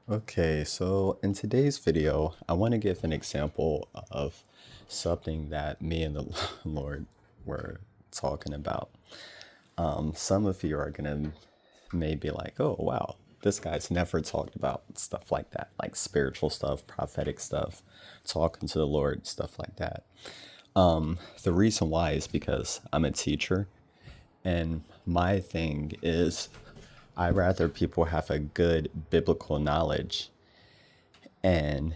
Okay, so in today's video, I want to give an example of something that me and the Lord were talking about. Some of you are gonna maybe like, oh wow, this guy's never talked about stuff like that, like spiritual stuff, prophetic stuff, talking to the Lord, stuff like that. The reason why is because I'm a teacher, and my thing is I rather people have a good biblical knowledge and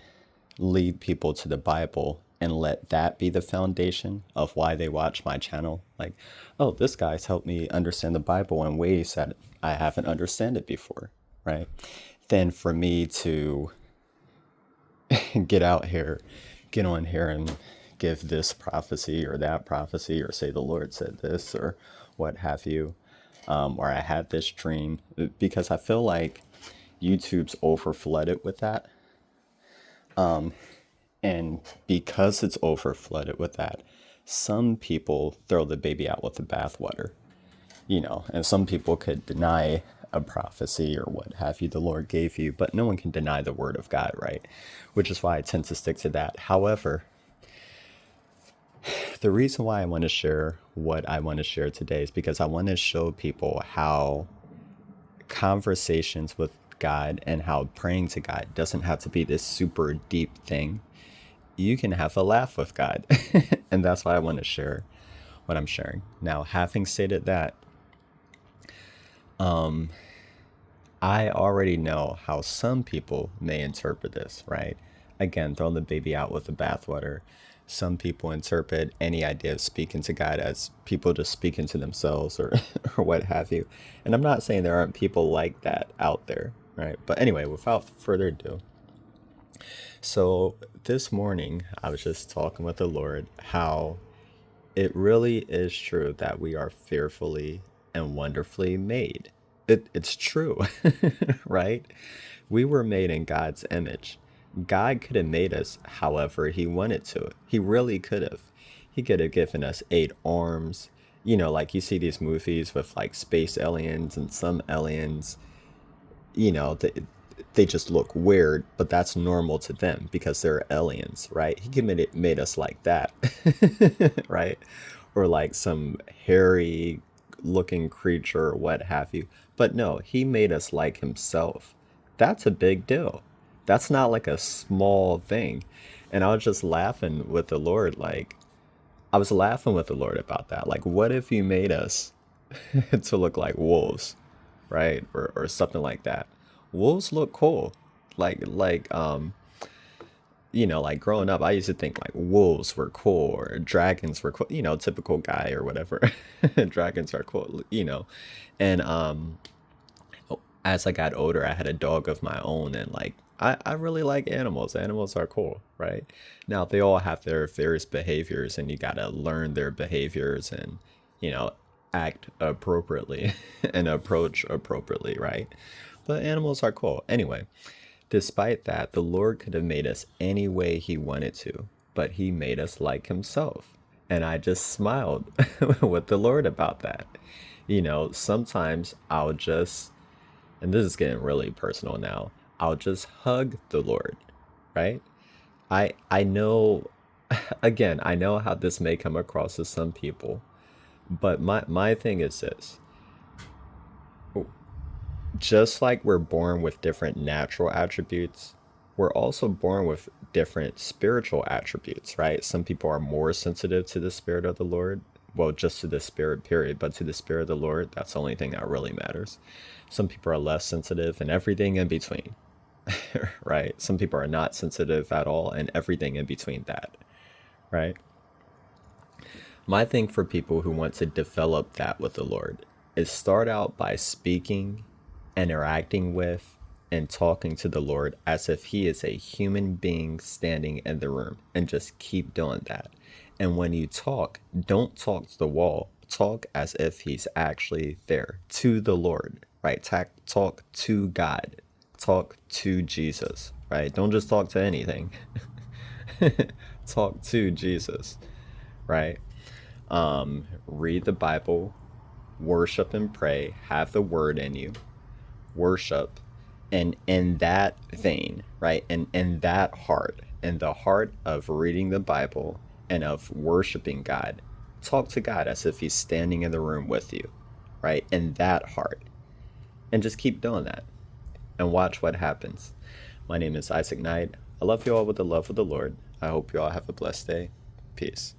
lead people to the Bible and let that be the foundation of why they watch my channel. Like, oh, this guy's helped me understand the Bible in ways that I haven't understood it before, right? Then for me to get out here, get on here and give this prophecy or that prophecy or say the Lord said this or what have you, or I had this dream, because I feel like YouTube's over flooded with that. And because it's over flooded with that, some people throw the baby out with the bathwater, and some people could deny a prophecy or what have you the Lord gave you, but no one can deny the word of God, right? Which is why I tend to stick to that. However, the reason why I want to share what I want to share today is because I want to show people how conversations with God and how praying to God doesn't have to be this super deep thing. You can have a laugh with God. And that's why I want to share what I'm sharing. Now, having stated that, I already know how some people may interpret this, right? Again, throwing the baby out with the bathwater. Some people interpret any idea of speaking to God as people just speaking to themselves or, or what have you. And I'm not saying there aren't people like that out there, right? But anyway, without further ado, so this morning I was just talking with the Lord how it really is true that we are fearfully and wonderfully made. It's true, right? We were made in God's image. God could have made us however He wanted to. He really could have. He could have given us 8 arms. Like you see these movies with like space aliens, and some aliens, you know, they, they just look weird, but that's normal to them because they're aliens, right? He could made us like that, right? Or like some hairy looking creature or what have you. But no, he made us like himself. That's a big deal. That's not like a small thing. And I was just laughing with the Lord, like, I was laughing with the Lord about that. Like, what if you made us to look like wolves, right? Or something like that. Wolves look cool. Like growing up, I used to think like wolves were cool or dragons were cool, typical guy or whatever. Dragons are cool. And as I got older, I had a dog of my own, and like I really like animals. Animals are cool, right? Now they all have their various behaviors, and you gotta learn their behaviors and you know act appropriately and approach appropriately, right? But animals are cool. Anyway, despite that, the Lord could have made us any way He wanted to, but He made us like Himself. And I just smiled with the Lord about that. Sometimes I'll just, and this is getting really personal now, I'll just hug the Lord, right? I know, again, I know how this may come across to some people, but my thing is this: just like we're born with different natural attributes, we're also born with different spiritual attributes, right? Some people are more sensitive to the Spirit of the Lord. Well, just to the Spirit, period, but to the Spirit of the Lord, that's the only thing that really matters. Some people are less sensitive, and everything in between, right? Some people are not sensitive at all, and everything in between that, right? My thing for people who want to develop that with the Lord is start out by speaking, interacting with, and talking to the Lord as if He is a human being standing in the room, and just keep doing that. And when you talk, don't talk to the wall. Talk as if He's actually there to the Lord, right? Talk to God. Talk to Jesus, right? Don't just talk to anything. Talk to Jesus, right? Read the Bible, worship and pray, have the word in you, worship, And in that vein, right, and in that heart, in the heart of reading the Bible and of worshiping God, talk to God as if he's standing in the room with you, right, in that heart. And just keep doing that and watch what happens. My name is Isaac Knight. I love you all with the love of the Lord. I hope you all have a blessed day. Peace.